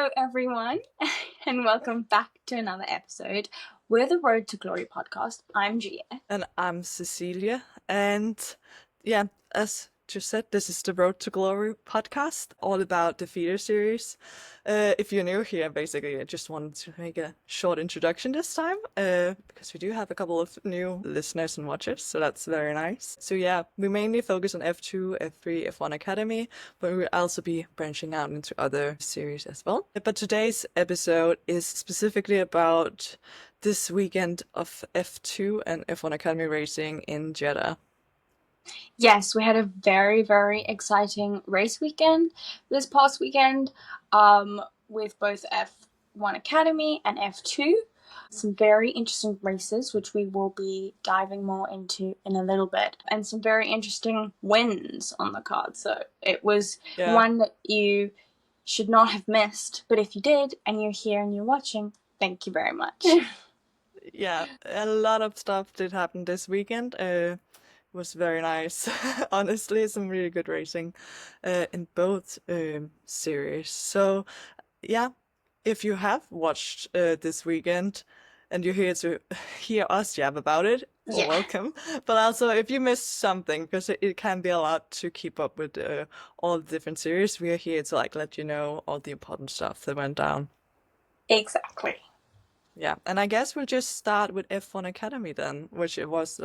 Hello, everyone, and welcome back to another episode. We're the Road to Glory podcast. I'm Gia. And I'm Cecilia. And yeah, as just said, this is the Road to Glory podcast, all about the feeder series. If you're new here, basically, I just wanted to make a short introduction this time, because we do have a couple of new listeners and watchers, so that's very nice. So yeah, we mainly focus on F2, F3, F1 Academy, but we'll also be branching out into other series as well. But today's episode is specifically about this weekend of F2 and F1 Academy racing in Jeddah. Yes, we had a very, very exciting race weekend this past weekend with both F1 Academy and F2. Some very interesting races, which we will be diving more into in a little bit, and some very interesting wins on the card. So it was one that you should not have missed, but if you did and you're here and you're watching, thank you very much. Yeah, a lot of stuff did happen this weekend. Was very nice. Honestly, some really good racing in both series. So yeah, if you have watched this weekend and you're here to hear us jab about it, well, welcome. But also, if you missed something, because it can be a lot to keep up with all the different series, we are here to let you know all the important stuff that went down. Exactly. Yeah, and I guess we'll just start with F1 Academy then, which it was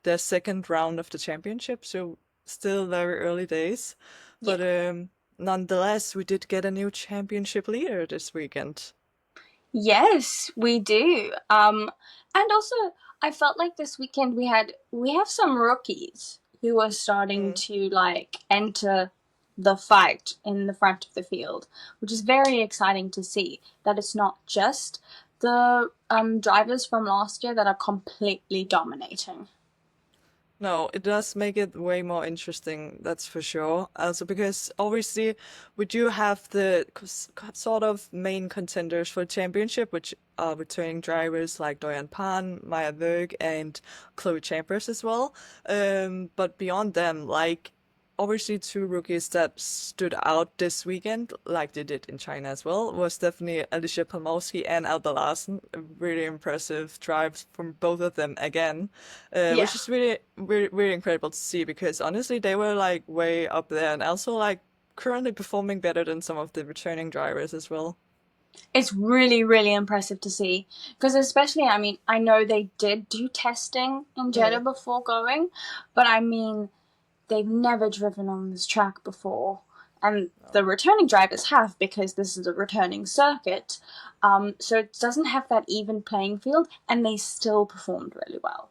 the second round of the championship, so still very early days. But nonetheless, we did get a new championship leader this weekend. Yes, we do. And also I felt like this weekend we have some rookies who are starting to enter the fight in the front of the field, which is very exciting to see. That it's not just the drivers from last year that are completely dominating. No, it does make it way more interesting, that's for sure. Also, because obviously we do have the sort of main contenders for the championship, which are returning drivers like Doyan Pan, Maya Berg, and Chloe Chambers as well. But beyond them, obviously two rookies that stood out this weekend, like they did in China as well, was definitely Alicia Palmowski and Alba Larsen. A really impressive drive from both of them again, which is really, really, really incredible to see because honestly they were way up there and also currently performing better than some of the returning drivers as well. It's really, really impressive to see because especially, I mean, I know they did do testing in Jeddah before going, but I mean, they've never driven on this track before, and the returning drivers have because this is a returning circuit, so it doesn't have that even playing field, and they still performed really well.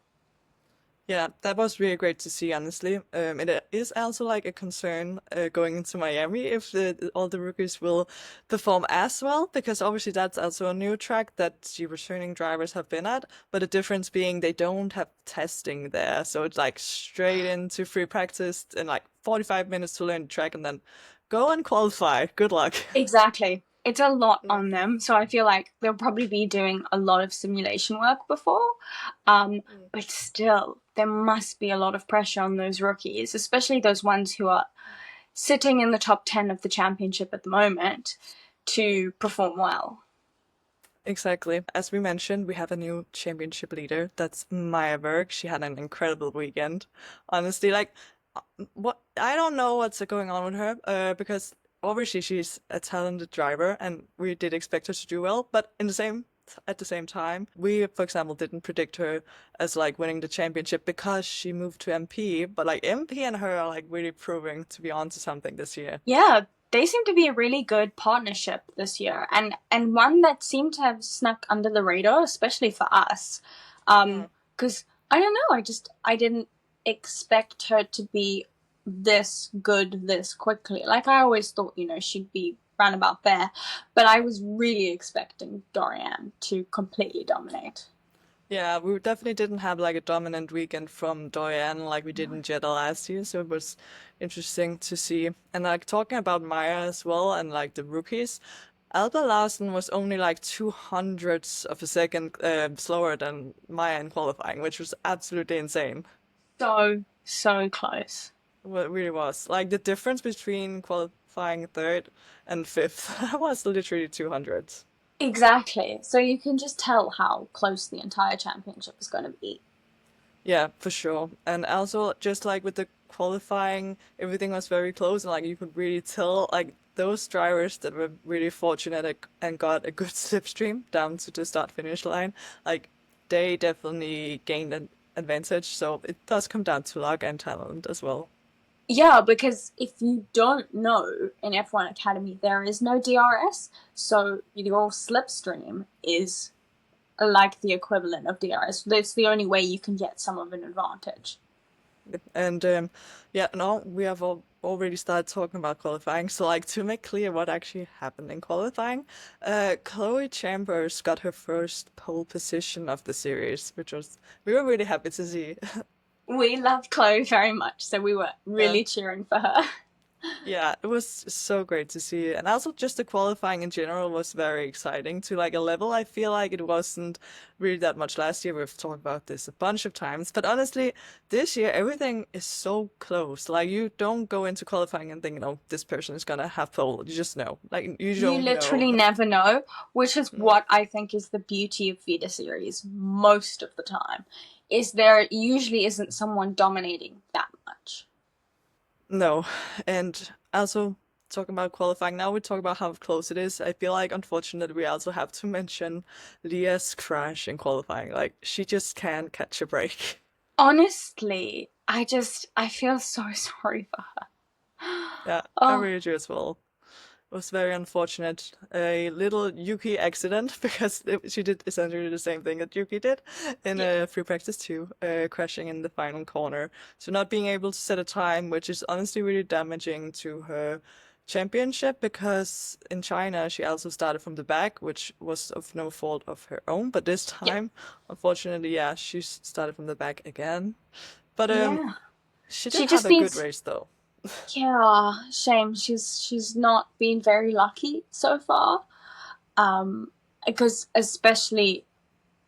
Yeah, that was really great to see, honestly. It is also a concern going into Miami if all the rookies will perform as well, because obviously that's also a new track that the returning drivers have been at, but the difference being they don't have testing there. So it's straight into free practice and 45 minutes to learn the track and then go and qualify. Good luck. Exactly. It's a lot on them, so I feel like they'll probably be doing a lot of simulation work before. But still, there must be a lot of pressure on those rookies, especially those ones who are sitting in the top 10 of the championship at the moment, to perform well. Exactly. As we mentioned, we have a new championship leader. That's Maya Berg. She had an incredible weekend. Honestly, what I don't know what's going on with her, because obviously she's a talented driver and we did expect her to do well, but at the same time, we, for example, didn't predict her as winning the championship because she moved to MP, but MP and her are really proving to be onto something this year. Yeah, they seem to be a really good partnership this year, and one that seemed to have snuck under the radar, especially for us. Because I don't know, I didn't expect her to be this good this quickly. Like I always thought, she'd be round about there, but I was really expecting Dorian to completely dominate. Yeah, we definitely didn't have a dominant weekend from Doyen like we did in Jeddah last year, so it was interesting to see. And talking about Maya as well and the rookies, Alba Larsen was only 200ths of a second slower than Maya in qualifying, which was absolutely insane. So close. Well, it really was. The difference between qualifying third and fifth. That was literally 200s. Exactly. So you can just tell how close the entire championship is going to be. Yeah, for sure. And also, just like with the qualifying, everything was very close, and like you could really tell, like those drivers that were really fortunate and got a good slipstream down to the start finish line, like they definitely gained an advantage. So it does come down to luck and talent as well. Yeah, because if you don't know, in F1 Academy there is no DRS, so your slipstream is like the equivalent of DRS. That's the only way you can get some of an advantage. And yeah, now we have already started talking about qualifying. So, like, to make clear what actually happened in qualifying, Chloe Chambers got her first pole position of the series, which was we were really happy to see. We loved Chloe very much, so we were Yeah. really cheering for her. Yeah, it was so great to see. And also just the qualifying in general was very exciting to like a level I feel like it wasn't really that much last year. We've talked about this a bunch of times. But honestly, this year everything is so close. Like you don't go into qualifying and think, oh, this person is gonna have pole. You just know. Like you You don't know. literally never know, which is what I think is the beauty of Vita series most of the time, is there usually isn't someone dominating that much. No. And also talking about qualifying, now we talk about how close it is. I feel like unfortunately we also have to mention Leah's crash in qualifying. Like she just can't catch a break. Honestly, I feel so sorry for her. Yeah, I Oh, really do as well. It was very unfortunate. A little Yuki accident because she did essentially the same thing that Yuki did in yeah. free practice too, crashing in the final corner. So not being able to set a time, which is honestly really damaging to her championship because in China she also started from the back, which was of no fault of her own. But this Yeah. time, unfortunately, yeah, she started from the back again. But Yeah. she did She have just a good needs, race though. yeah, shame. She's not been very lucky so far. Because especially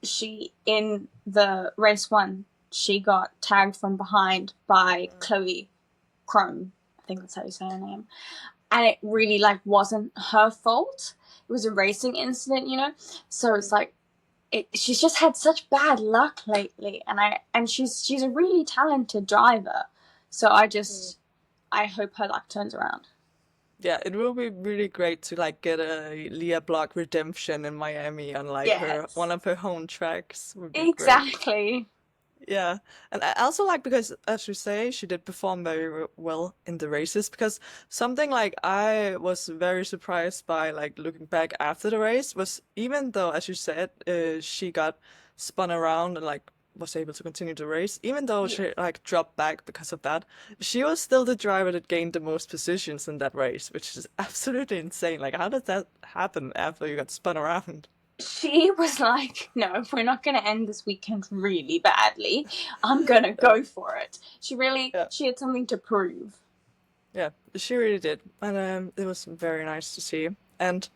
she in the race one, she got tagged from behind by Chloe Chrome. I think that's how you say her name. And it really like wasn't her fault. It was a racing incident, you know. So it's like she's just had such bad luck lately, and she's a really talented driver. So I hope her luck turns around. Yeah, it will be really great to like get a Leah Block redemption in Miami on like her one Yes, of her home tracks would be great. exactly. Yeah, and I also like because as you say, she did perform very well in the races because something like I was very surprised by like looking back after the race was even though as you said, she got spun around and like was able to continue the race, even though Yeah. she like dropped back because of that, she was still the driver that gained the most positions in that race, which is absolutely insane. Like how did that happen after you got spun around? She was like, no, we're not going to end this weekend really badly. I'm going to Yeah. go for it. Yeah. She had something to prove. Yeah, she really did, and it was very nice to see. And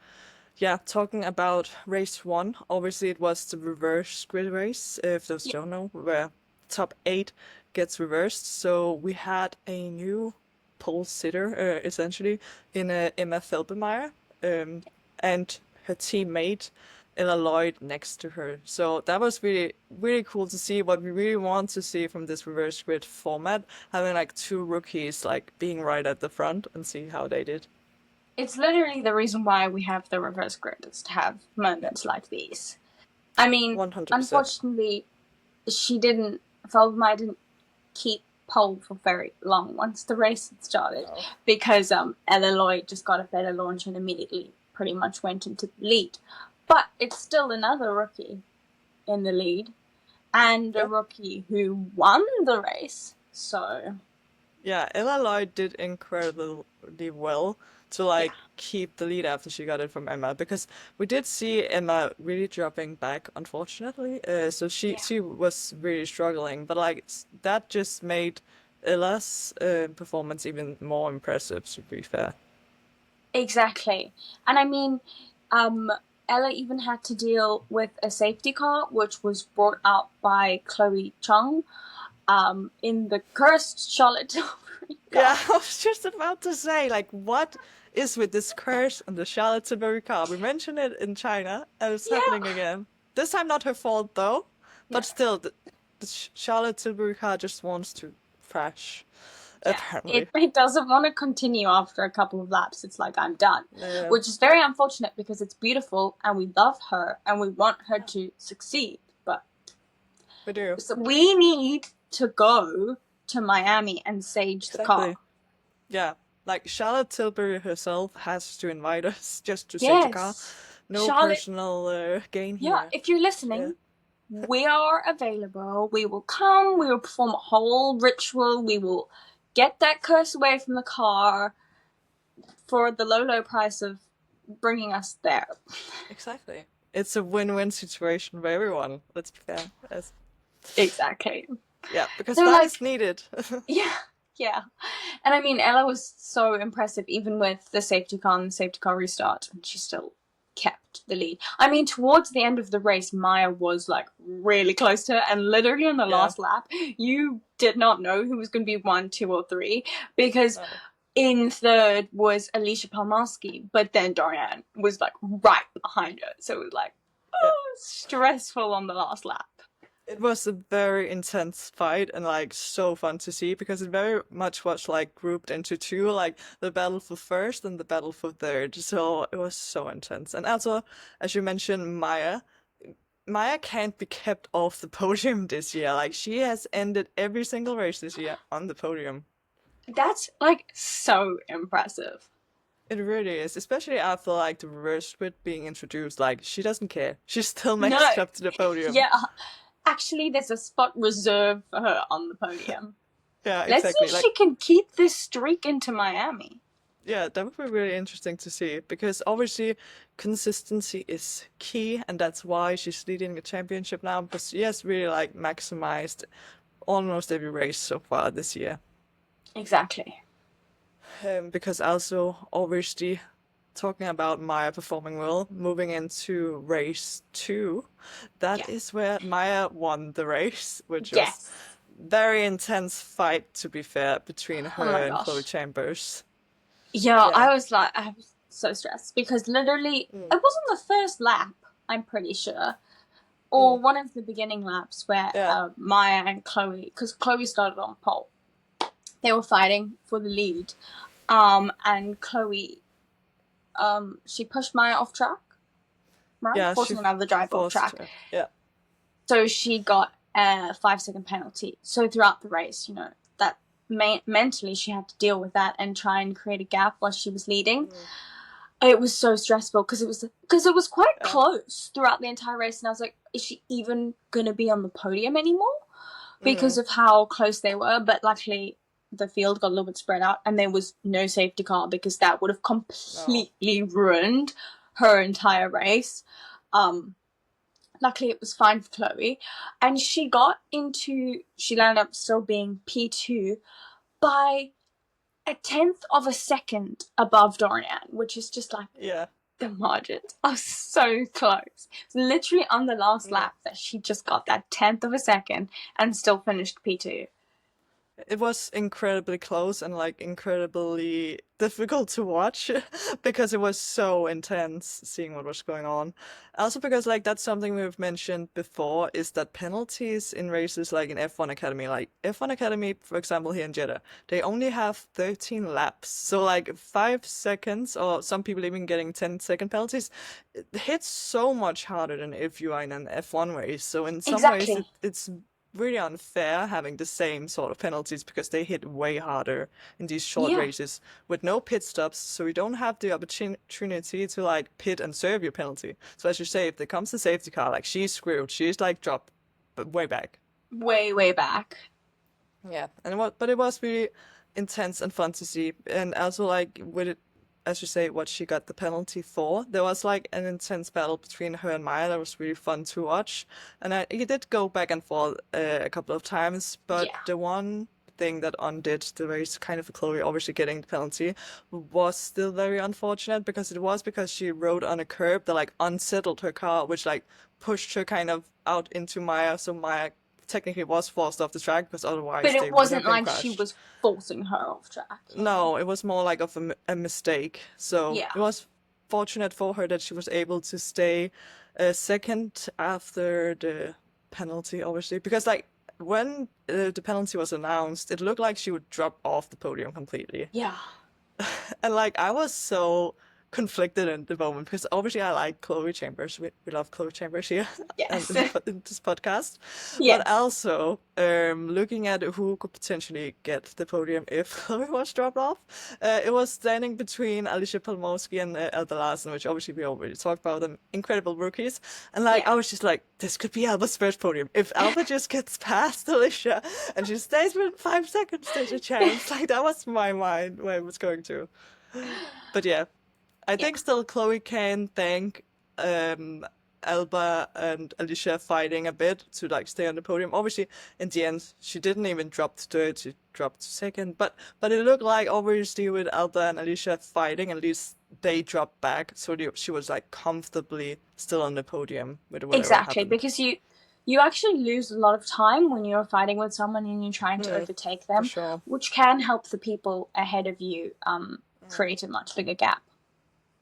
yeah, talking about race one, obviously it was the reverse grid race. If those Yeah. don't know, where top eight gets reversed. So we had a new pole sitter, essentially, in Emma Felbermeyer, um, and her teammate Ella Lloyd next to her. So that was really, really cool to see what we really want to see from this reverse grid format, having like two rookies like being right at the front and see how they did. It's literally the reason why we have the reverse grid is to have Yeah, moments like these. I mean, 100%. unfortunately, she didn't, Feldmeier didn't keep pole for very long once the race had started No. because Ella Lloyd just got a better launch and immediately pretty much went into the lead. But it's still another rookie in the lead and a Yeah. rookie who won the race. So, Yeah, Ella Lloyd did incredibly well to yeah, like keep the lead after she got it from Emma because we did see Emma really dropping back, unfortunately. So yeah, she was really struggling, but like that just made Ella's performance even more impressive, to be fair. exactly. And I mean, um, Ella even had to deal with a safety car, which was brought out by Chloe Chung in the cursed Charlotte Tilbury Yeah, car. I was just about to say, like, what is with this curse on the Charlotte Tilbury car. We mentioned it in China, and it's happening Yeah. again. This time not her fault though, No. but still, the Charlotte Tilbury car just wants to crash, Yeah. apparently. It doesn't want to continue after a couple of laps. It's like, I'm done. Yeah, Which is very unfortunate because it's beautiful and we love her and we want her to succeed. But we do. so we need to go to Miami and sage the car. Exactly. Yeah, like Charlotte Tilbury herself has to invite us just to save the car. Yes. No Charlotte, personal gain yeah, here. if you're Yeah. listening, we are available. We will come. We will perform a whole ritual. We will get that curse away from the car for the low, low price of bringing us there. Exactly. It's a win-win situation for everyone. Let's be fair. Exactly. Yeah, because So, that like, is needed. yeah, yeah. And I mean, Ella was so impressive, even with the safety car and the safety car restart, and she still kept the lead. I mean, towards the end of the race, Maya was like really close to her, and literally on the Yeah. last lap, you did not know who was going to be 1, 2, or 3 because No. in third was Alicia Palmaski, but then Dorian was like right behind her, so it was like stressful on the last lap. It was a very intense fight and like so fun to see because it very much was like grouped into two, like the battle for first and the battle for third. So it was so intense. And also, as you mentioned, Maya can't be kept off the podium this year. Like she has ended every single race this year on the podium. That's like so impressive. It really is, especially after like the reverse split being introduced. Like she doesn't care. She still makes it up to the podium. Yeah. Actually, there's a spot reserved for her on the podium. Yeah, Let's exactly. see if she can keep this streak into Miami. Yeah, that would be really interesting to see because obviously consistency is key, and that's why she's leading the championship now because she has really like maximized almost every race so far this year. Exactly. Because also obviously talking about Maya performing well, moving into race 2, that Yeah. is where Maya won the race, which was Yes. very intense fight to be fair between Oh her my and Chloe gosh. Chambers. Yeah, Yeah. I was so stressed because literally Mm. it wasn't the first lap, I'm pretty sure, or one of the beginning laps where Yeah. Maya and Chloe, because Chloe started on pole, they were fighting for the lead, and Chloe, she pushed Maya off track, right? Yeah, Forcing she another driver off forced track. her. Yeah. So she got a 5-second penalty. So throughout the race, you know, that mentally she had to deal with that and try and create a gap while she was leading. It was so stressful because it was quite close throughout the entire race, and I was like, is she even gonna be on the podium anymore? Because of how close they were. But luckily the field got a little bit spread out and there was no safety car because that would have completely ruined her entire race. Luckily it was fine for Chloe, and she landed up still being P2 by a 1/10 of a second above Dorian, which is just like Yeah. the margins are so close. It's literally on the last lap that she just got that 1/10 of a second and still finished P2. It was incredibly close and like incredibly difficult to watch because it was so intense seeing what was going on. Also because like that's something we've mentioned before is that penalties in races like in F1 Academy, like F1 Academy, for example, here in Jeddah, they only have 13 laps. So like 5 seconds or some people even getting 10-second penalties, it hits so much harder than if you are in an F1 race. So in some ways Exactly. it's really unfair having the same sort of penalties because they hit way harder in these short Yeah. races with no pit stops, so you don't have the opportunity to like pit and serve your penalty. So as you say, if there comes a safety car, like she's screwed, she's like dropped but way back. Way, way back. Yeah, but it was really intense and fun to see, and also like with it, as you say, what she got the penalty for. There was like an intense battle between her and Maya that was really fun to watch, and it did go back and forth a couple of times. But Yeah. the one thing that undid the race, kind of Chloe obviously getting the penalty, was still very unfortunate because she rode on a curb that like unsettled her car, which like pushed her kind of out into Maya, so Maya technically was forced off the track because But otherwise they it would have wasn't been like she crushed. was forcing her off track. No, it was more like of a mistake. So Yeah. it was fortunate for her that she was able to stay second after the penalty, obviously, because like when the penalty was announced, it looked like she would drop off the podium completely. Yeah. And like I was so conflicted in the moment because obviously I like Chloe Chambers. We love Chloe Chambers here and Yes. in this podcast. But Yes. also looking at who could potentially get the podium if Chloe was dropped off, it was standing between Alicia Polmowski and Elba Larsen, which obviously we already talked about them, incredible rookies. And like Yeah. I was just like, this could be Alba's first podium. If Alba just gets past Alicia and she stays within 5 seconds, there's a chance. Like that was my mind where it was going to. But yeah, I Yeah. think still Chloe can thank um, Alba and Alicia fighting a bit to like stay on the podium. Obviously, in the end, she didn't even drop to third; she dropped to second. But it looked like obviously with Alba and Alicia fighting, at least they dropped back, so she was like comfortably still on the podium with whatever Exactly, happened. because you actually lose a lot of time when you're fighting with someone and you're trying to overtake For them, sure. which can help the people ahead of you create a much bigger gap.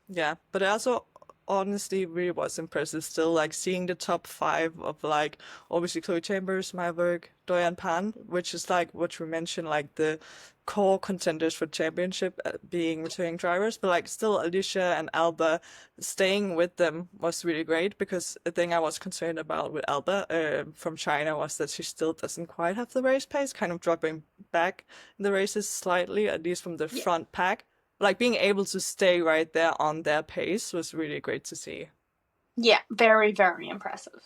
Yeah, but I also honestly really was impressive still, like seeing the top five of like obviously Chloe Chambers, Maiberg, Doyan Pan, which is like what we mentioned, like the core contenders for championship being returning drivers, but like still Alicia and Alba staying with them was really great because the thing I was concerned about with Alba from China was that she still doesn't quite have the race pace, kind of dropping back in the races slightly, at least from the Yeah. front pack like being able to stay right there on their pace was really great to see. Yeah, very, very impressive.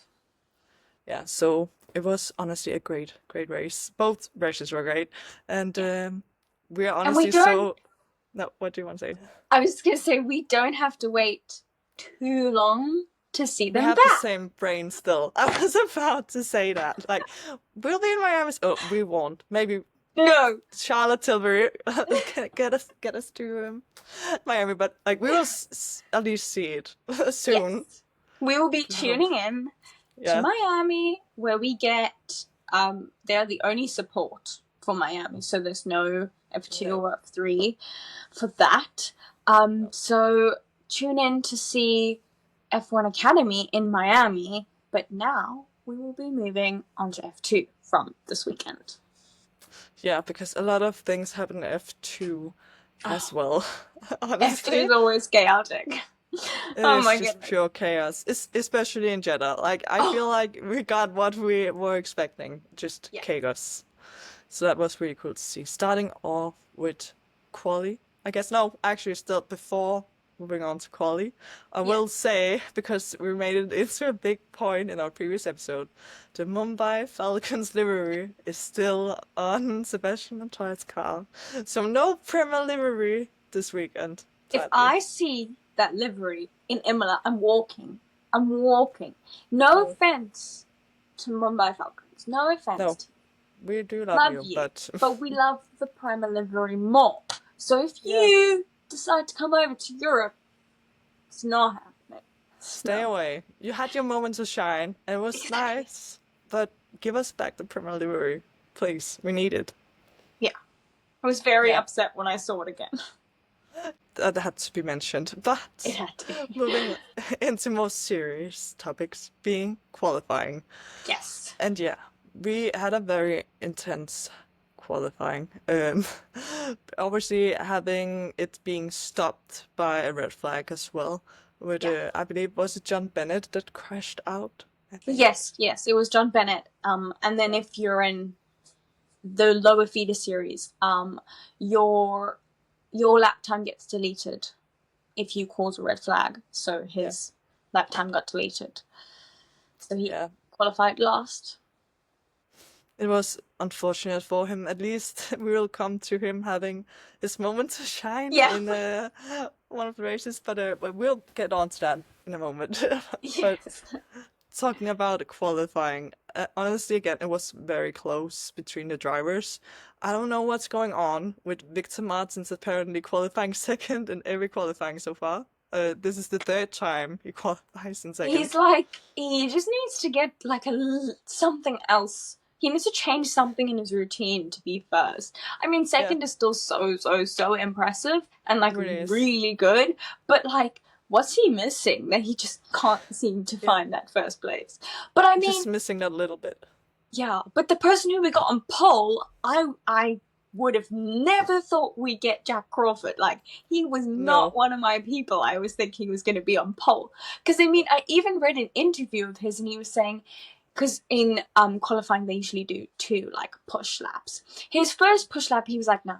Yeah, so it was honestly a great race. Both races were great, and Yeah. we are And we honestly don't, so. No, what do you want to say? I was going to say, we don't have to wait too long to see We them have the back. same brain still. I was about to say that. Like, we'll be in Miami. Oh, we won't. Maybe No. Charlotte Tilbury get us to Miami, but like we will at least see it soon. Yes. We will be No. tuning in to Yeah. Miami, where we get, they're the only support for Miami, so there's no F2 No. or F3 for that. So tune in to see F1 Academy in Miami, but now we will be moving on to F2 from this weekend. Yeah, because a lot of things happen in F2 as well, F2 honestly. is always chaotic. It's My just goodness. pure chaos, especially in Jeddah. Like, I feel like we got what we were expecting, just Yeah. chaos. So that was really cool to see. Starting off with quali, I guess. No, actually, still before moving on to quali, I will say, because we made it into a big point in our previous episode, the Mumbai Falcons livery is still on Sebastian Montoya's car. So no Premier livery this weekend. If Sadly. I see that livery in Imola, I'm walking. No offense to Mumbai Falcons. No offense. No, to we do love love you, but we love the Prima livery more. So if Yeah. you decide to come over to Europe, it's not happening. stay No. away. You had your moment to shine, and it was Exactly. nice. But give us back the Premier livery, please. We need it. Yeah. I was very Yeah. upset when I saw it again. That had to be mentioned. But It had to. moving into more serious topics, being qualifying. Yes. And yeah, we had a very intense qualifying. Obviously having it being stopped by a red flag as well. With I believe was it John Bennett that crashed out? I think. Yes, it was John Bennett. And then if you're in the lower feeder series, your lap time gets deleted if you cause a red flag. So his lap time got deleted. So he qualified last. It was unfortunate for him. At least we will come to him having his moment to shine in one of the races. But we'll get on to that in a moment. But talking about qualifying, honestly, again, it was very close between the drivers. I don't know what's going on with Victor Martins apparently qualifying second in every qualifying so far. This is the third time he qualifies in second. He's like, he just needs to get like something else he needs to change something in his routine to be first. I mean, Yeah, second is still so impressive and like it really is. really good, but like, what's he missing that he just can't seem to Yeah, find that first place? But I just mean, missing that little bit. yeah, but the person who we got on pole, I would have never thought we'd get Jack Crawford. Like, he was not No. one of my people I was thinking was going to be on pole. Because, I mean, I even read an interview of his and he was saying, because in qualifying they usually do two, like, push laps. His first push lap, he was like, no,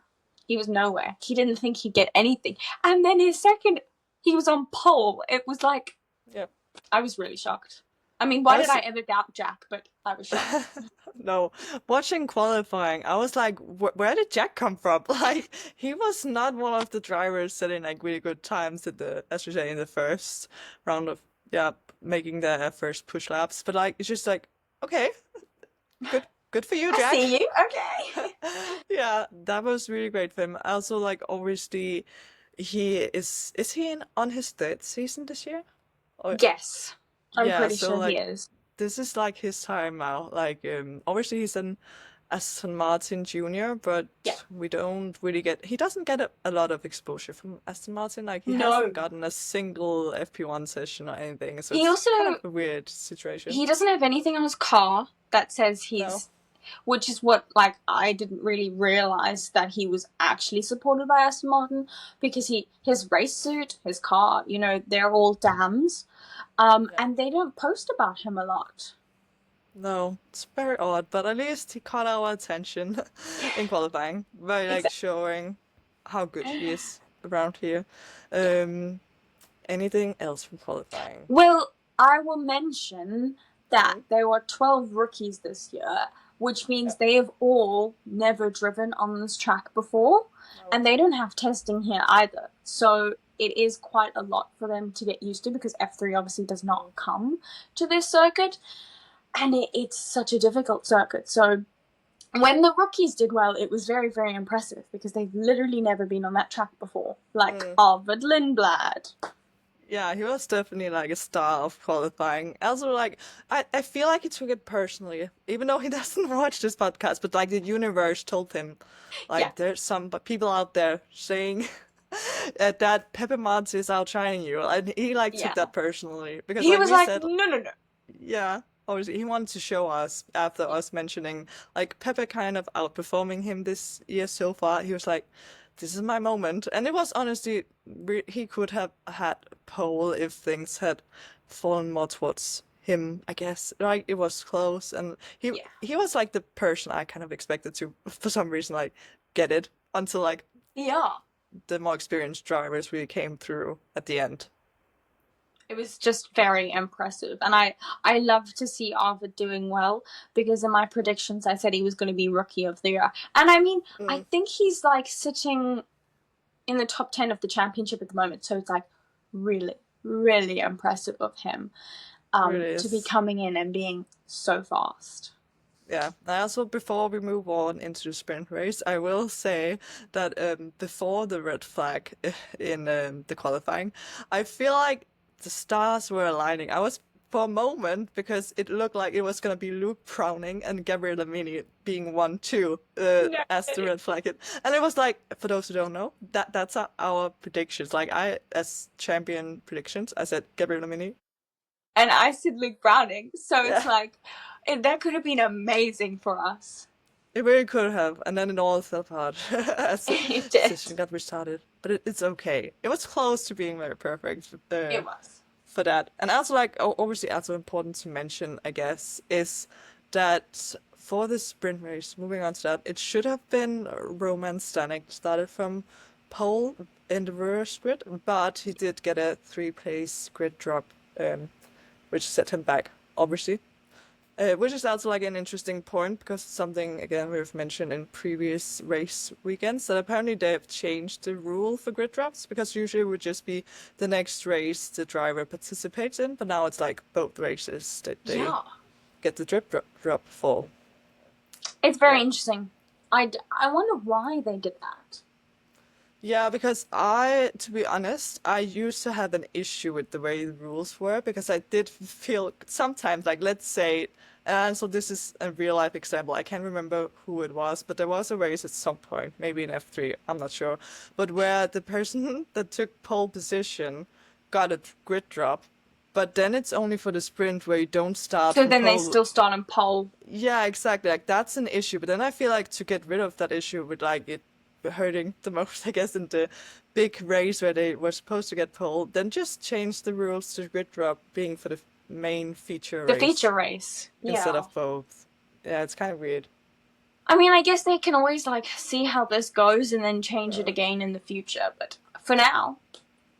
he was nowhere. He didn't think he'd get anything. And then his second, he was on pole. It was like, Yeah. I was really shocked. I mean, why did That's I ever doubt Jack? But I was shocked. no. Watching qualifying, I was like, where did Jack come from? Like, he was not one of the drivers setting like really good times at the, as you say, in the first round of yeah, making the first push laps. But like, it's just like, okay, good for you, I Jack. see you. Okay. Yeah, that was really great for him. Also, like, obviously, he is he in on his third season this year? Or Yes, I'm yeah, pretty so sure he like is. this is like his time now. Like, obviously he's an Aston Martin Junior, but Yeah. we don't really get, he doesn't get a lot of exposure from Aston Martin. Like, he hasn't No. gotten a single FP1 session or anything, so He it's also kind of a weird situation. he doesn't have anything on his car that says No. he's, which is what, like, I didn't really realize that he was actually supported by Aston Martin, because his race suit, his car, they're all dams, Yeah. and they don't post about him a lot. No, it's very odd, but at least he caught our attention in qualifying by like Exactly. showing how good he is around here. Um, anything else from qualifying? Well, I will mention that Mm, there were 12 rookies this year, which yeah, means they have all never driven on this track before, no. and they don't have testing here either. So it is quite a lot for them to get used to, because F3 obviously does not Mm. come to this circuit, and it's such a difficult circuit. So when the rookies did well, it was very, very impressive, because they've literally never been on that track before, like Mm. Arvid Lindblad. Yeah, he was definitely like a star of qualifying. Also, like, I feel like he took it personally, even though he doesn't watch this podcast, but like the universe told him, Yeah, like, there's some people out there saying that Pepe Mons is outshining you. And he like took yeah. that personally because He like was we like, said, no, no, no. yeah, obviously he wanted to show us after Yeah. us mentioning like Pepe kind of outperforming him this year so far. He was like, "This is my moment," and it was honestly he could have had pole if things had fallen more towards him. I guess like it was close, and he Yeah. he was like the person I kind of expected to for some reason like get it until like Yeah. the more experienced drivers really came through at the end. It was just very impressive. And I love to see Arvid doing well, because in my predictions I said he was going to be rookie of the year. And I mean, I Mm, think he's like sitting in the top 10 of the championship at the moment. So it's like really, really impressive of him, really to be is. coming in and being so fast. Yeah, I also, before we move on into the sprint race, I will say that before the red flag in the qualifying, I feel like the stars were aligning. I was, for a moment, because it looked like it was going to be Luke Browning and Gabriel Lamini being 1-2 No. as the red flag hit. And it was like, for those who don't know, that's our predictions. Like, as champion predictions, I said Gabriel Lamini. And I said Luke Browning. So it's Yeah. like, that could have been amazing for us. It really could have, and then it all fell apart as the It did. session got restarted. But it's okay. It was close to being very perfect It was. for that. And also, like, obviously, also important to mention, I guess, is that for the sprint race, moving on to that, it should have been Roman Stanek started from pole in the reverse grid, but he did get a 3 place grid drop, which set him back, obviously. Which is also like an interesting point because it's something again we've mentioned in previous race weekends that apparently they've changed the rule for grid drops because usually it would just be the next race the driver participates in, but now it's like both races that they Yeah. get the drop for. It's Yeah. very interesting. I wonder why they did that. Yeah, because to be honest, I used to have an issue with the way the rules were because I did feel sometimes, like, let's say, and so this is a real life example. I can't remember who it was, but there was a race at some point, maybe in F3, I'm not sure, but where the person that took pole position got a grid drop, but then it's only for the sprint where you don't start So from then they pole. still start on pole. Yeah, exactly. Like that's an issue. But then I feel like to get rid of that issue with like it hurting the most, I guess, in the big race where they were supposed to get pole, then just change the rules to grid drop being for the main feature The race feature race. instead Yeah. of both. Yeah, it's kind of weird. I mean, I guess they can always like see how this goes and then change it again in the future. But for now,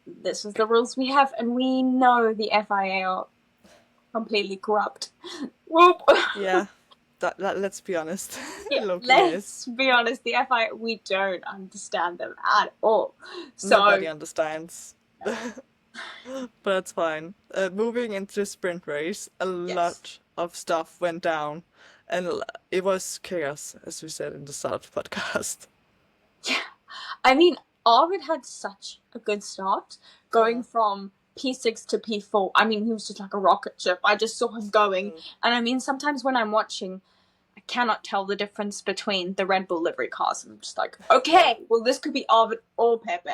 this is the rules we have, and we know the FIA are completely corrupt. Whoop. Yeah, let's be honest. Yeah, Loki is. let's be honest. The FIA, we don't understand them at all. Nobody So understands. But it's fine. Moving into the sprint race, a yes, lot of stuff went down, and it was chaos, as we said in the start of the podcast. yeah. I mean, Arvid had such a good start, going Mm, from P6 to P4. I mean, he was just like a rocket ship. I just saw him going, mm. and I mean, sometimes when I'm watching, I cannot tell the difference between the Red Bull livery cars. I'm just like, Yeah, okay, well, this could be Arvid or Pepe.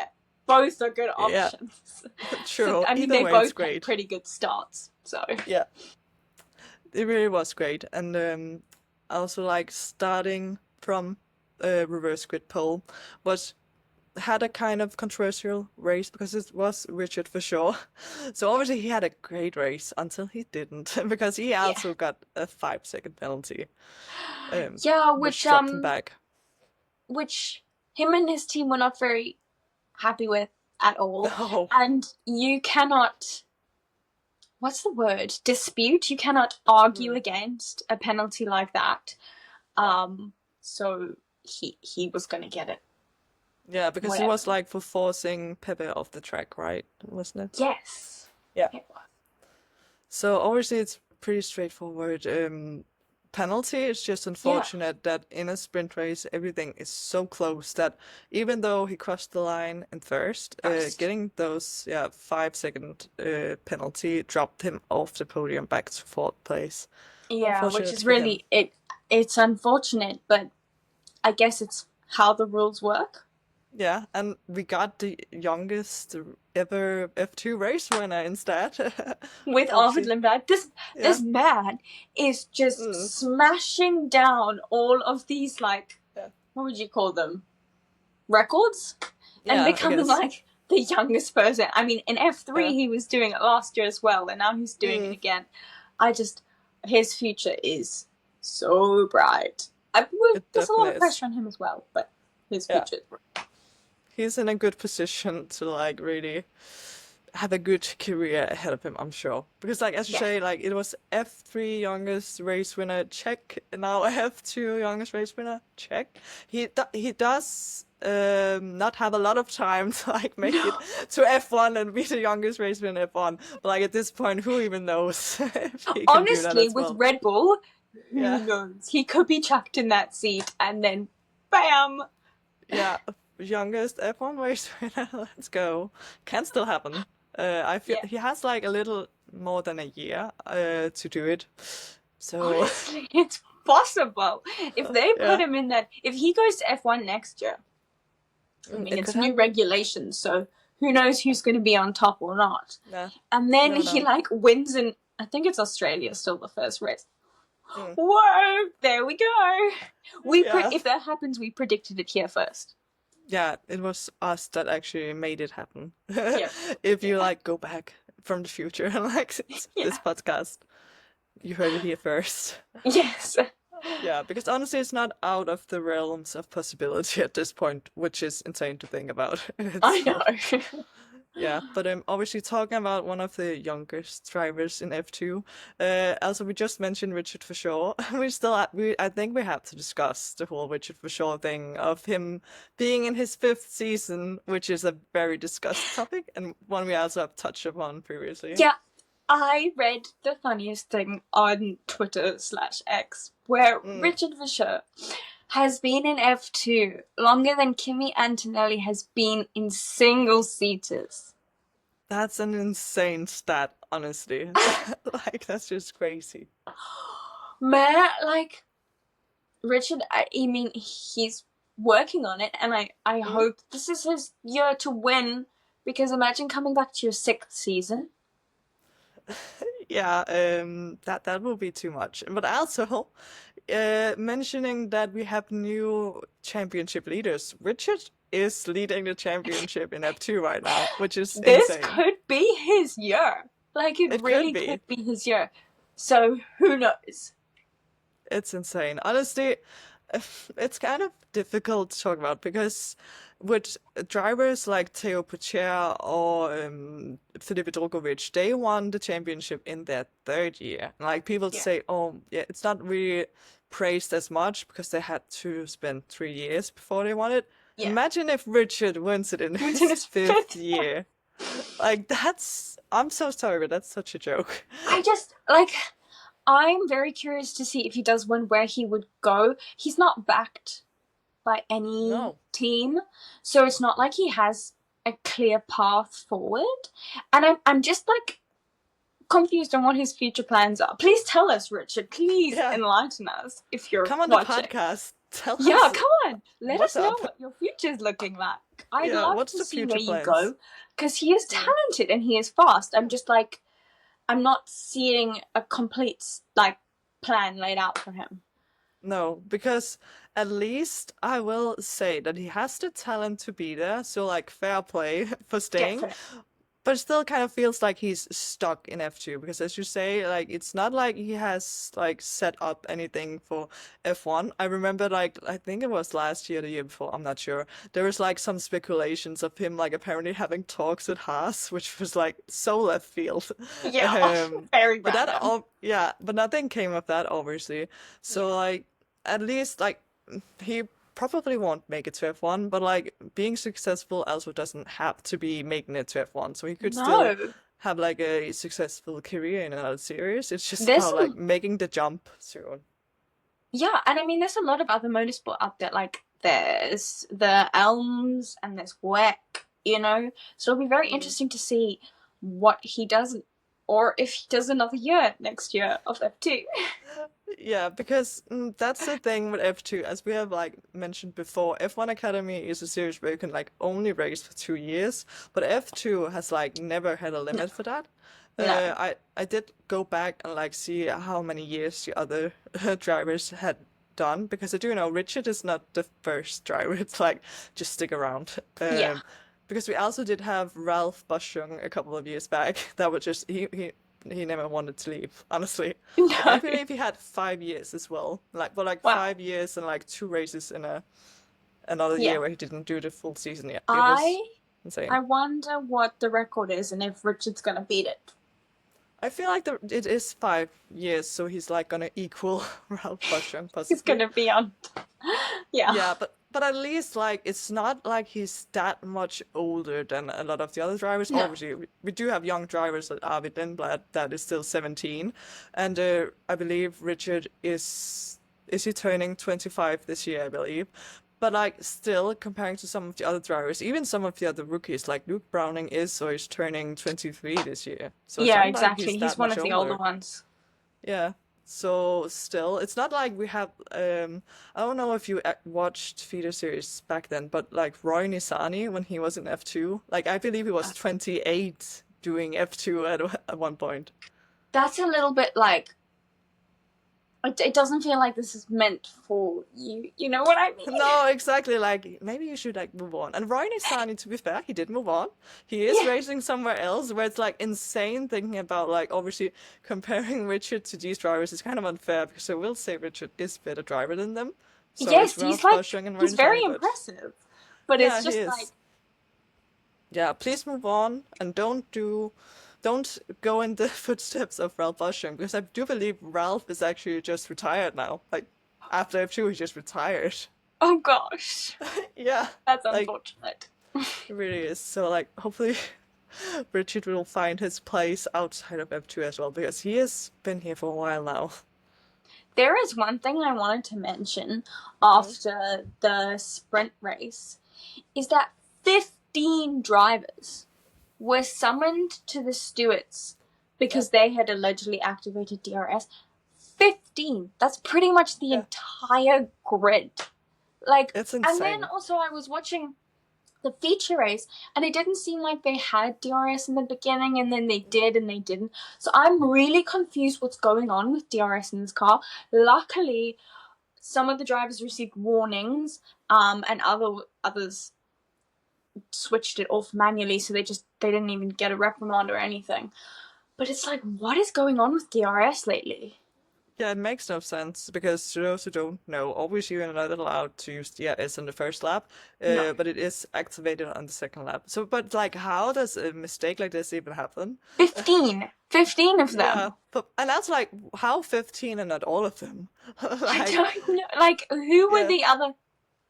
Both are good yeah, options. So, true. I mean, Either they way, it's both had great. pretty good starts. So, Yeah, it really was great, and I also like starting from reverse grid pole was had a kind of controversial race because it was Richard Verschoor. So obviously he had a great race until he didn't because he yeah. also got a 5 second penalty, Yeah, which dropped him back. which him and his team were not very happy with at all. No. And you cannot, what's the word? Dispute. You cannot argue Mm, against a penalty like that. yeah. So he was gonna get it. Yeah, because he Whatever. was like for forcing Pepe off the track, right? Wasn't it? Yes. Yeah. It was. So obviously it's pretty straightforward. Penalty. It's just Yeah. unfortunate that in a sprint race everything is so close that even though he crossed the line in first, First. getting those 5 second penalty dropped him off the podium back to fourth place. Yeah, which Unfortunate is for him. really it's unfortunate, but I guess it's how the rules work. Yeah, and we got the youngest ever F2 race winner instead. With Arvid Obviously, Lindblad. yeah. This man is just Mm, smashing down all of these like yeah. what would you call them? Records? And Yeah, I becoming guess. like the youngest person. I mean, in F3 Yeah. he was doing it last year as well, and now he's doing it Mm, again. I just his future is so bright. it There's a lot definitely of is. pressure on him as well, but his Yeah. future is bright. He's in a good position to like really have a good career ahead of him, I'm sure. Because like as you Yeah. say, like it was F3 youngest race winner, check. Now F2 youngest race winner, check. He does not have a lot of time to like make it to F1 and be the youngest race winner in F1. But like at this point, who even knows if he can do that Honestly, as with well? Red Bull, who Yeah. knows? He could be chucked in that seat and then bam. Yeah, youngest F1 race winner. Let's go. Can still happen. I feel Yeah. he has like a little more than a year to do it. So Honestly, it's possible. If they put yeah, him in that, if he goes to F1 next year, I mean, it it's could new happen. regulations, so who knows who's going to be on top or not. Yeah, And you then never he know. like wins in, I think it's Australia, still the first race. Mm, Whoa, there we go. yeah, If that happens, we predicted it here first. yeah. It was us that actually made it happen. Yep. If you Yeah. like go back from the future and like this Yeah. podcast, you heard it here first. Yes. Yeah, because honestly, it's not out of the realms of possibility at this point, which is insane to think about. I It's know. yeah, but obviously talking about one of the youngest drivers in F2. Also, we just mentioned Richard Verschoor. We still, I think we have to discuss the whole Richard Verschoor thing of him being in his fifth season, which is a very discussed topic and one we also have touched upon previously. Yeah, I read the funniest thing on Twitter/X where Mm, Richard Verschoor has been in F2 longer than Kimi Antonelli has been in single seaters. That's an insane stat, honestly. Like, that's just crazy. Man, like, Richard, I mean, he's working on it, and I Mm. hope this is his year to win, because imagine coming back to your sixth season. Yeah, that will be too much. But also, mentioning that we have new championship leaders. Richard is leading the championship in F2 right now, which is This insane. could be his year. Like, it It could really be. could be his year. So, who knows? It's insane. Honestly, it's kind of difficult to talk about because with drivers like Theo Pourchaire or Felipe Drugovich, they won the championship in their third year. Like people Yeah. say, oh, yeah, it's not really praised as much because they had to spend 3 years before they won it. Yeah. Imagine if Richard wins it in Who's in his his fifth fifth? year. Like I'm so sorry, but that's such a joke. I just, like, I'm very curious to see if he does win where he would go. He's not backed by any No. team, so it's not like he has a clear path forward. And I'm just like confused on what his future plans are. Please tell us, Richard. Please Yeah. enlighten us if you're Come on the watching. podcast. Tell Yeah, us come on. Let what's us know up. what your future's looking like. I'd Yeah, love what's to the see future where you plans? go, because he is Yeah. talented and he is fast. I'm just like, I'm not seeing a complete like plan laid out for him. No, because at least I will say that he has the talent to be there, so like fair play for Yeah, staying. fair. But it still kind of feels like he's stuck in F2 because as you say, like it's not like he has like set up anything for F1. I remember like I think it was last year, the year before, I'm not sure. There was like some speculations of him like apparently having talks with Haas, which was like so left field. Yeah, Um, very but that random. all yeah, but nothing came of that obviously. So Yeah. like at least like he probably won't make it to F1, but like being successful also doesn't have to be making it to F1. So he could still No. have like a successful career in another series. It's just There's about like some, making the jump soon. yeah, and I mean, there's a lot of other motorsport out there. Like, there's the Elms and there's WEC. So it'll be very Mm. interesting to see what he does, or if he does another year next year of F2. Yeah, because that's the thing with F2, as we have like mentioned before, F1 Academy is a series where you can like only race for 2 years, but F2 has like never had a No, limit for that. no. I did go back and like see how many years the other drivers had done because I do know Richard is not the first driver. It's like just stick around. Yeah. Because we also did have Ralph Buschung a couple of years back. That was just he never wanted to leave, honestly. But I No. believe he had 5 years as well. Like Wow. 5 years and like two races in another Yeah. year where he didn't do the full season yet. It was I insane. I wonder what the record is and if Richard's gonna beat it. I feel like it is 5 years, so he's like gonna equal Ralph Buschung He's possibly. gonna be on. Yeah. Yeah, but at least like it's not like he's that much older than a lot of the other drivers. No. Obviously, we do have young drivers like Arvid Lindblad that is still 17, and I believe Richard is he turning 25 this year, I believe. But like still comparing to some of the other drivers, even some of the other rookies, like Luke Browning is or is turning 23 this year. So it's Yeah, not like he's exactly. He's that one much of the older older. ones. Yeah. So still, it's not like we have I don't know if you watched feeder series back then, but like Roy Nissany when he was in F2, like I believe he was 28 doing F2 at one point. That's a little bit like, it doesn't feel like this is meant for you. You know what I mean? No, exactly. Like maybe you should like move on. And Roy Nissany, to be fair, he did move on. He is Yeah. racing somewhere else where it's like insane thinking about like obviously comparing Richard to these drivers is kind of unfair because I will say Richard is a better driver than them. So is Yes, he's Ralph like, Buschung and Roy he's very Nissany, but impressive. But yeah, it's he just like, is. Yeah, please move on and don't go in the footsteps of Ralph Buschung because I do believe Ralph is actually just retired now. Like after F2, he just retired. oh gosh, Yeah, that's like unfortunate. it really is. So like hopefully Richard will find his place outside of F2 as well because he has been here for a while now. There is one thing I wanted to mention Mhm. after the sprint race is that 15 drivers were summoned to the stewards Yeah, because they had allegedly activated DRS. 15. That's pretty much the yeah, entire grid. Like, it's and then insane. also I was watching the feature race, and it didn't seem like they had DRS in the beginning, and then they did and they didn't. So I'm really confused what's going on with DRS in this car. Luckily, some of the drivers received warnings, and others switched it off manually, so they didn't even get a reprimand or anything. But it's like, what is going on with DRS lately? Yeah, it makes no sense because to those who don't know, obviously you're not allowed to use DRS in the first lap, No. but it is activated on the second lap. So, but like, how does a mistake like this even happen? 15. 15 of Yeah, them. but and that's like how 15 and not all of them. I Like, don't know. Like, who were yeah, the other,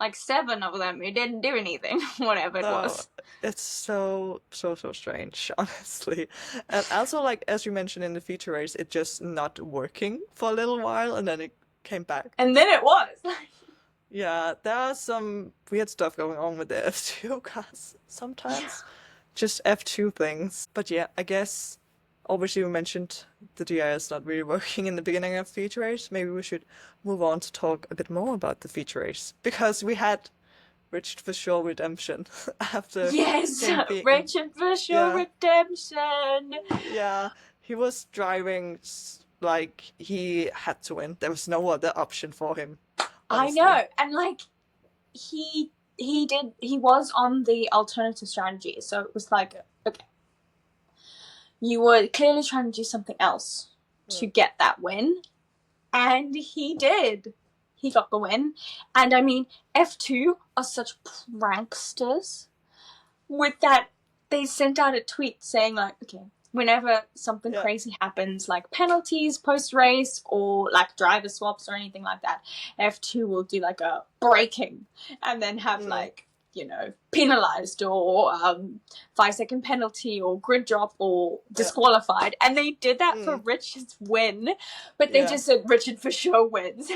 like, 7 of them who didn't do anything? Whatever it no, was. it's so strange, honestly. And also, like as you mentioned in the feature race, it just not working for a little while, and then it came back. And then it was. Yeah, there are some weird stuff going on with the F2 cars Yeah. sometimes. Just F2 things. But yeah, I guess obviously we mentioned the DIS not really working in the beginning of feature race. Maybe we should move on to talk a bit more about the feature race. Because we had Richard Verschoor redemption after Yes, him being Richard Verschoor yeah, redemption. yeah. He was driving like he had to win. There was no other option for him, I honestly. know, and like he was on the alternative strategy, so it was like, Yeah. okay, you were clearly trying to do something else to Mm. get that win, and he did. He got the win, and I mean, F2 are such pranksters with that. They sent out a tweet saying like, okay, whenever something Yeah. crazy happens, like penalties post race or like driver swaps or anything like that, F2 will do like a braking and then have Mm. like, penalized or 5-second penalty or grid drop or Yeah. disqualified. And they did that for Mm. Richard's win, but they Yeah. just said Richard for sure wins.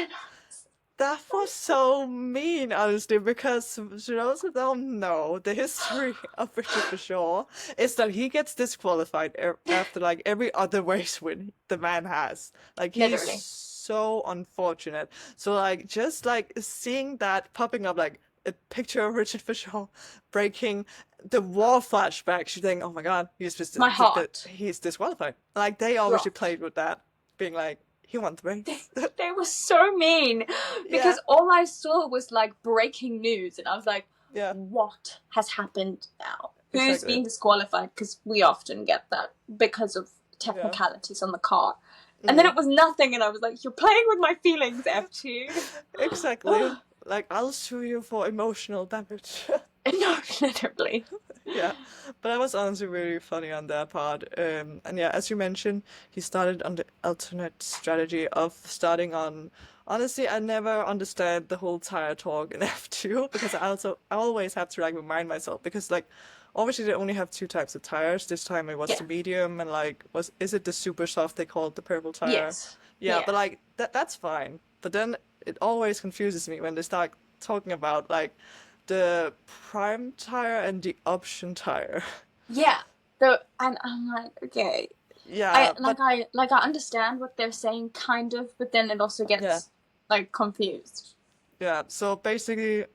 That was so mean, honestly, because to those who don't know, the history of Richard Verschoor is that he gets disqualified after like every other race win the man has. Like he's Literally. so unfortunate. So like just like seeing that popping up like a picture of Richard Verschoor breaking the war flashbacks, you think, oh my God, My heart he's disqualified. Like they obviously dropped. played with that, being like, he won the They, race. they were so mean Yeah, because all I saw was like breaking news, and I was like, yeah, what has happened now? Who's exactly. being disqualified? Because we often get that because of Yeah. technicalities on the car. And then Mm. it was nothing, and I was like, you're playing with my feelings, F2. Exactly. Like, I'll sue you for emotional damage. No, literally. Yeah, but that was honestly really funny on that part. And yeah, as you mentioned, he started on the alternate strategy of starting on. Honestly, I never understand the whole tire talk in F2 because I always have to like remind myself because like obviously they only have two types of tires. This time it was Yeah. the medium and like is it the super soft they call it the purple tire? Yes. Yeah, Yeah. but like that's fine. But then it always confuses me when they start talking about like the prime tire and the option tire. Yeah. And I'm like, okay. Yeah, but I understand what they're saying kind of, but then it also yeah, gets like confused. yeah. So basically,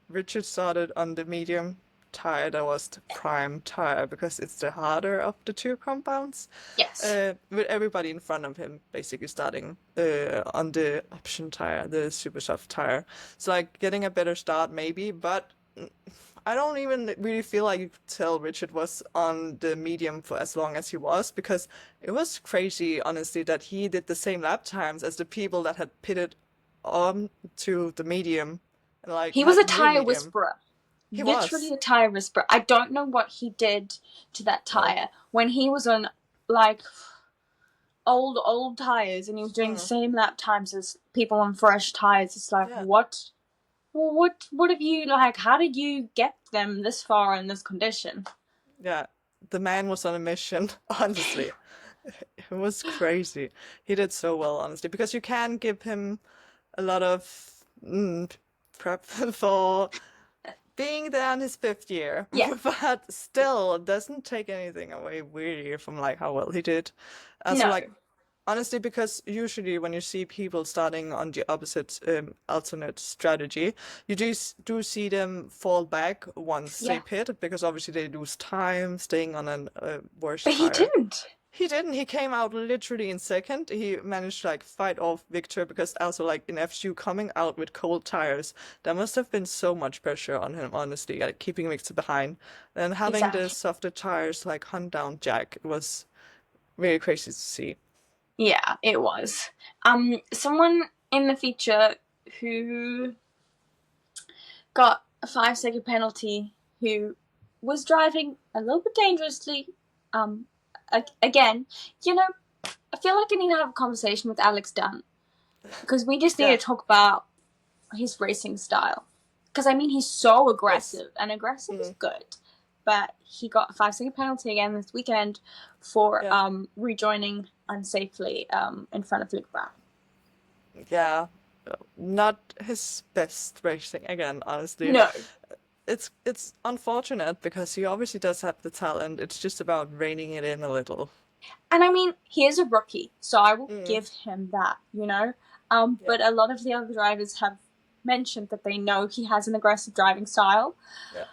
Richard started on the medium tire that was the prime tire because it's the harder of the two compounds. Yes. With everybody in front of him basically starting on the option tire, the super soft tire. So like getting a better start maybe, but I don't even really feel like you could tell Richard was on the medium for as long as he was because it was crazy, honestly, that he did the same lap times as the people that had pitted on to the medium and like He was had a no tire medium. whisperer. He Literally was. a tire whisperer. I don't know what he did to that No. tire when he was on like old tires and he was doing the Mm. same lap times as people on fresh tires. It's like, Yeah. what? Well, what have you like? How did you get them this far in this condition? Yeah. The man was on a mission, honestly. It was crazy. He did so well, honestly, because you can give him a lot of prep for being there in his fifth year, Yeah. but still it doesn't take anything away really from like how well he did. So No. like honestly, because usually when you see people starting on the opposite alternate strategy, you do see them fall back once they Yeah. pit because obviously they lose time staying on a worse But he tire. didn't. He didn't. He came out literally in second. He managed to like fight off Victor because also like in F2 coming out with cold tires, there must have been so much pressure on him, honestly, like keeping Victor behind. And having the Exactly. softer tires like hunt down Jack was really crazy to see. Yeah, it was. Someone in the feature who got a 5 second penalty who was driving a little bit dangerously. Um, again, you know, I feel like I need to have a conversation with Alex Dunn because we just need Yeah. to talk about his racing style. Because I mean, he's so Yes. aggressive, and aggressive is good. But he got a 5 second penalty again this weekend for Yeah. rejoining unsafely in front of Luke Brown. Yeah. Not his best racing again, honestly. No. It's unfortunate because he obviously does have the talent. It's just about reining it in a little. And I mean, he is a rookie, so I will Mm. give him that, you know? Yeah. But a lot of the other drivers have mentioned that they know he has an aggressive driving style. Yeah.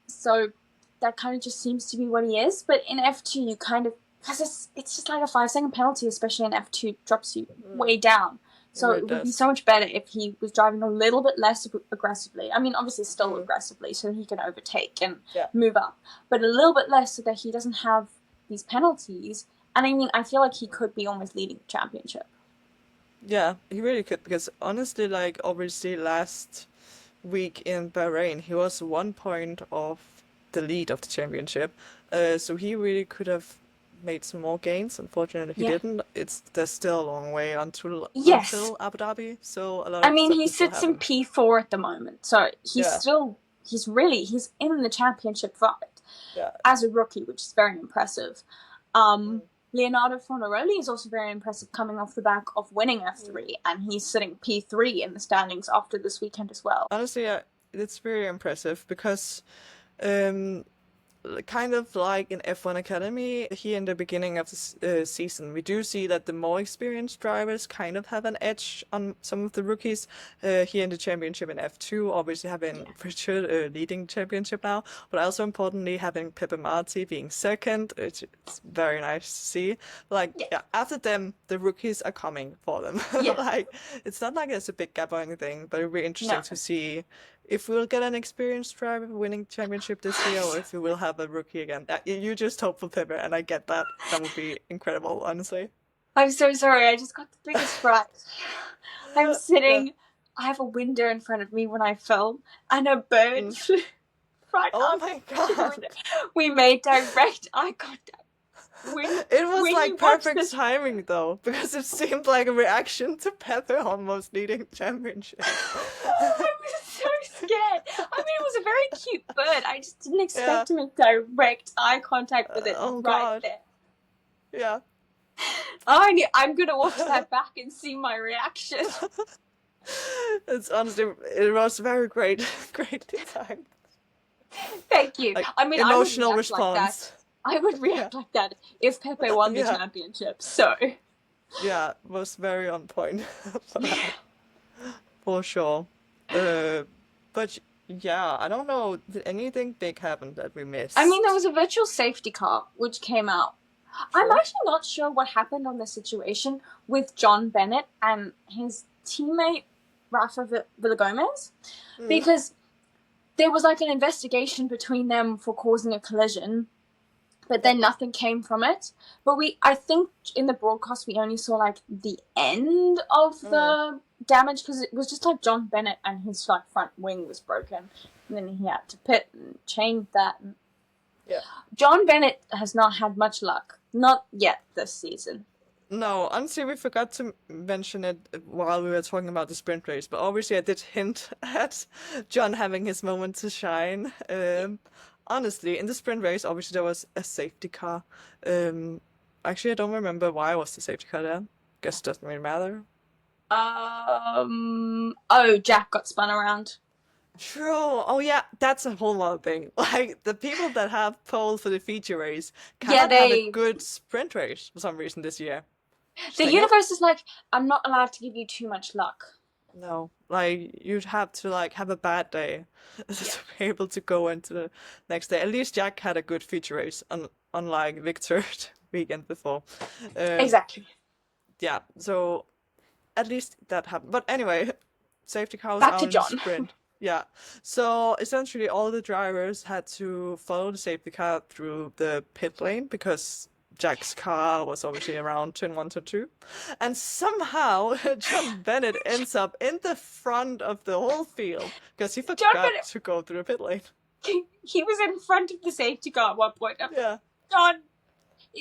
So that kind of just seems to be what he is. But in F2, you kind of, because it's just like a 5 second penalty, especially in F2, drops you way down. So It it would be does. so much better if he was driving a little bit less aggressively. I mean, obviously still aggressively, so he can overtake and Yeah. move up, but a little bit less so that he doesn't have these penalties. And I mean, I feel like he could be almost leading the championship. Yeah, he really could because honestly, like obviously last week in Bahrain, he was 1 point off the lead of the championship. So he really could have made some more gains. Unfortunately, he Yeah. didn't. There's still a long way Yes. until Abu Dhabi, so a lot I of mean, stuff he can still sits in happen. P4 at the moment, so Yeah, he's in the championship fight yeah. as a rookie, which is very impressive. Leonardo Fornaroli is also very impressive coming off the back of winning F3, and he's sitting P3 in the standings after this weekend as well. Honestly, it's very impressive because um, kind of like in F1 Academy, here in the beginning of the season, we do see that the more experienced drivers kind of have an edge on some of the rookies. Here in the championship in F2, obviously having Verschoor leading the championship now, but also importantly having Pepe Marti being second. It's very nice to see. Like, yeah, after them, the rookies are coming for them. Yeah. Like, it's not like there's a big gap or anything, but it'll be interesting No. to see if we'll get an experienced driver winning championship this year, or if we will have a rookie again. You just hope for Pepper, and I get that. That would be incredible, honestly. I'm so sorry, I just got the biggest fright. I'm Yeah. sitting, I have a window in front of me when I film, and a bird flew right Oh up my to the God. window. We made direct eye contact. It was when like you watch perfect this, timing though, because it seemed like a reaction to Pepper almost leading the championship. I was so scared. I mean, it was a very cute bird. I just didn't expect Yeah. to make direct eye contact with it Oh right God. there. Yeah. I'm gonna watch that back and see my reaction. It's honestly, it was very great, great time. Thank you. Like I mean, emotional I would react like that. response. I would react like that if Pepe won the Yeah. championship. So Yeah, was very on point for that, for sure. But yeah, I don't know, did anything big happen that we missed? I mean, there was a virtual safety car which came out. I'm Sure. actually not sure what happened on the situation with John Bennett and his teammate Rafa Villagomez, because there was like an investigation between them for causing a collision, but then nothing came from it. But I think in the broadcast we only saw like the end of the damage, because it was just like John Bennett and his like front wing was broken, and then he had to pit and change that. Yeah. John Bennett has not had much luck, not yet this season. No, honestly, we forgot to mention it while we were talking about the sprint race, but obviously I did hint at John having his moment to shine. Honestly, in the sprint race, obviously there was a safety car. Actually, I don't remember why was the safety car there. Guess it doesn't really matter. Oh, Jack got spun around. True. Oh yeah, that's a whole other thing. Like the people that have pole for the feature race Yeah, cannot have a good sprint race for some reason this year. Just the saying it. universe is like, I'm not allowed to give you too much luck. No, like you'd have to like have a bad day Yeah, to be able to go into the next day. At least Jack had a good feature race, unlike Victor the weekend before. Um, exactly. yeah, so at least that happened. But anyway, safety car was Back to out in the John. sprint. Yeah. So essentially all the drivers had to follow the safety car through the pit lane because Jack's car was obviously around turn one, turn two. And somehow John Bennett ends up in the front of the whole field because he John forgot to go through the pit lane. he was in front of the safety car at one point. Yeah. John,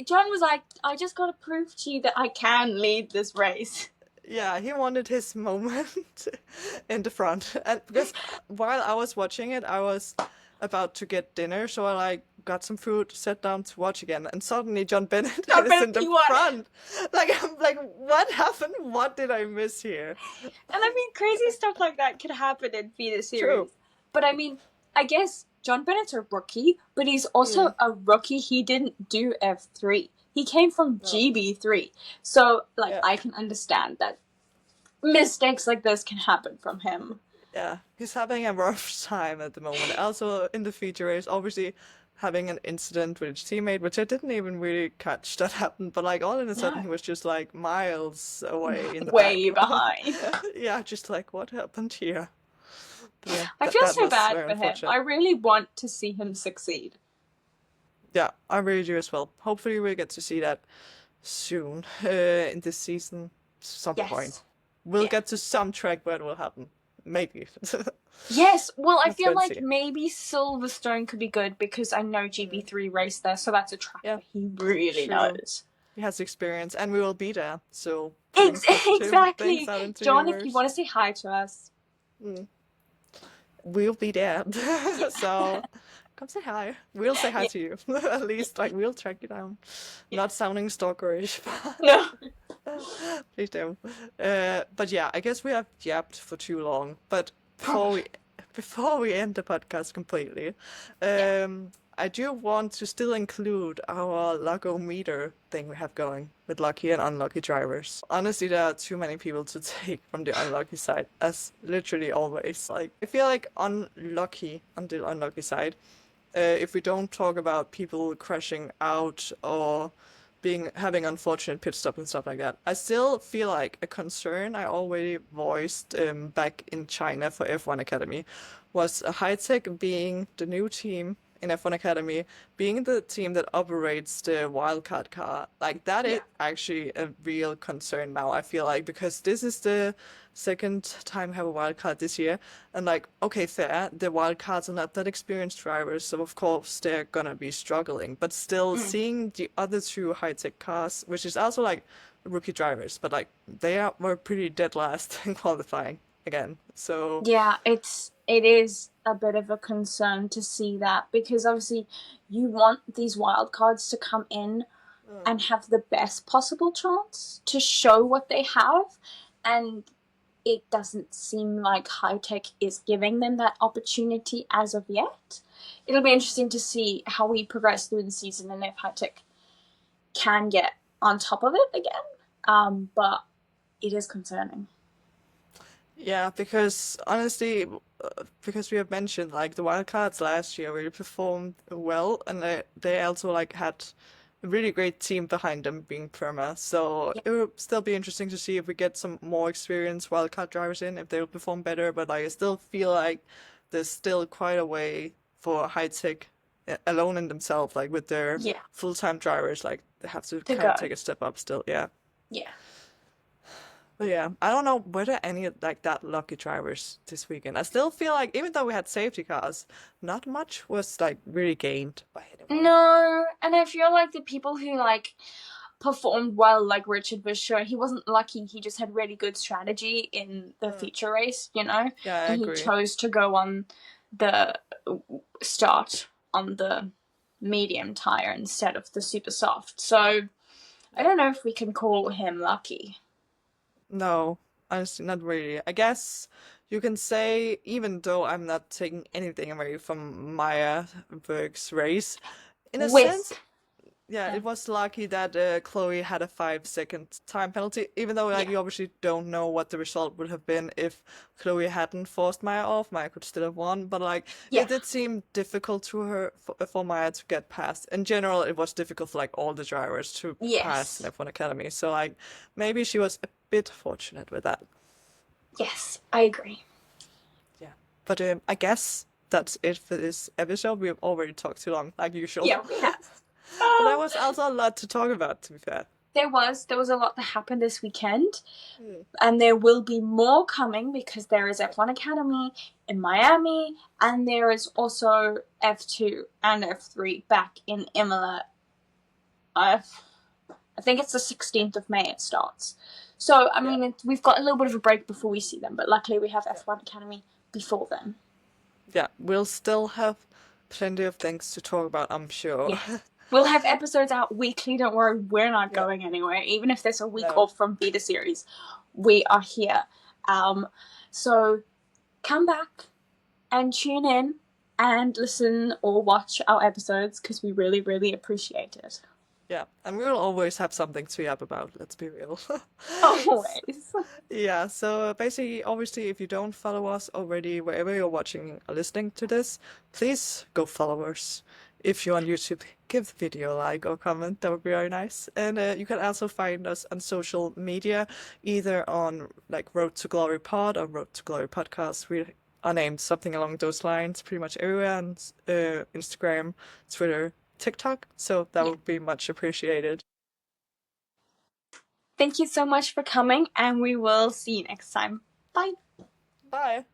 John was like, I just got to prove to you that I can lead this race. Yeah, he wanted his moment in the front. And because while I was watching it, I was about to get dinner, so I like got some food, sat down to watch again, and suddenly John Bennett John is Bennett in the P1. front. Like I'm like, what happened? What did I miss here? And I mean, crazy stuff like that could happen in feeder True. series. But I mean, I guess John Bennett's a rookie, but he's Mm, also a rookie. He didn't do F3. He came from no. GB3. So, like, Yeah. I can understand that mistakes like this can happen from him. Yeah. He's having a rough time at the moment. Also in the feature race, obviously having an incident with his teammate, which I didn't even really catch that happened, but like all of a sudden No. he was just like miles away in the Way back. behind. Yeah, just like what happened here? But yeah, I that feel that so was bad very for him. I unfortunate. really want to see him succeed. Yeah, I really do as well. Hopefully we'll get to see that soon in this season, some point. Yes. We'll Yeah. get to some track where it will happen. Maybe. Yes, well, I Let's feel wait and like see. maybe Silverstone could be good because I know Mm. GB3 raced there, so that's a track Yeah, where he really true. knows. He has experience, and we will be there. So putting positive things Exactly. out into the John, if you universe. want to say hi to us. Mm. We'll be there. Yeah. So come say hi. We'll say hi Yeah. to you. At least, like, we'll track you down. Yeah. Not sounding stalkerish, No. please don't. But yeah, I guess we have yapped for too long. But before we before we end the podcast completely, Yeah. I do want to still include our Lucky meter thing we have going with lucky and unlucky drivers. Honestly, there are too many people to take from the unlucky side, as literally always. Like, I feel like unlucky on the unlucky side, if we don't talk about people crashing out or being having unfortunate pit stop and stuff like that. I still feel like a concern I already voiced back in China for F1 Academy was High Tech being the new team in F1 Academy, being the team that operates the wildcard car. Like that is Yeah. actually a real concern now, I feel like, because this is the second time I have a wildcard this year. And like, okay, fair, the wildcards are not that experienced drivers, so of course they're gonna be struggling. But still Mm. seeing the other two high-tech cars, which is also like rookie drivers, but like were pretty dead last in qualifying again. So Yeah, it is a bit of a concern to see that because obviously you want these wild cards to come in mm, and have the best possible chance to show what they have, and it doesn't seem like High Tech is giving them that opportunity as of yet. It'll be interesting to see how we progress through the season and if High Tech can get on top of it again. But it is concerning. yeah, because honestly, because we have mentioned like the wildcards last year really performed well, and they also like had a really great team behind them being Perma. So Yeah. it will still be interesting to see if we get some more experienced wildcard drivers in, if they'll perform better. But like, I still feel like there's still quite a way for High Tech alone in themselves, like with their Yeah. full-time drivers, like they have to To kind of go. take a step up still. Yeah. Yeah. But yeah, I don't know were there any like that lucky drivers this weekend. I still feel like even though we had safety cars, not much was like really gained by anyone. No, and I feel like the people who like performed well, like Richard Verschoor, he wasn't lucky. He just had really good strategy in the Mm, feature race, you know, yeah, I and he agree. chose to go on the start on the medium tire instead of the super soft. So I don't know if we can call him lucky. No, honestly, not really. I guess you can say, even though I'm not taking anything away from Maya Berg's race, in a sense, With, yeah, yeah, it was lucky that Chloe had a 5 second time penalty, even though like yeah, you obviously don't know what the result would have been if Chloe hadn't forced Maya off. Maya could still have won, but like yeah, it did seem difficult to her for Maya to get past. In general, it was difficult for like all the drivers to pass in yes, F1 Academy. So like maybe she was a bit fortunate with that. yes, I agree. Yeah. But I guess that's it for this episode. We've already talked too long, like usual. Yeah, we have. But there Um, was also a lot to talk about, to be fair. there was a lot that happened this weekend, Hmm. and there will be more coming because there is F1 Academy in Miami, and there is also F2 and F3 back in Imola. I think it's the 16th of May it starts. So, I Yeah. mean, we've got a little bit of a break before we see them, but luckily we have F1 Academy before then. Yeah, we'll still have plenty of things to talk about, I'm sure. Yes. We'll have episodes out weekly. Don't worry, we're not Yeah, going anywhere. Even if there's a week no. off from beta series, we are here. Um, so come back and tune in and listen or watch our episodes because we really, really appreciate it. Yeah, and we'll always have something to yap about, let's be real. Always. Yeah, so basically, obviously, if you don't follow us already, wherever you're watching or listening to this, please go follow us. If you're on YouTube, give the video a like or comment, that would be very nice. And you can also find us on social media, either on like Road to Glory Pod or Road to Glory Podcast. We are named something along those lines pretty much everywhere on Instagram, Twitter, TikTok, so that Yeah. would be much appreciated. Thank you so much for coming, and we will see you next time. Bye. Bye!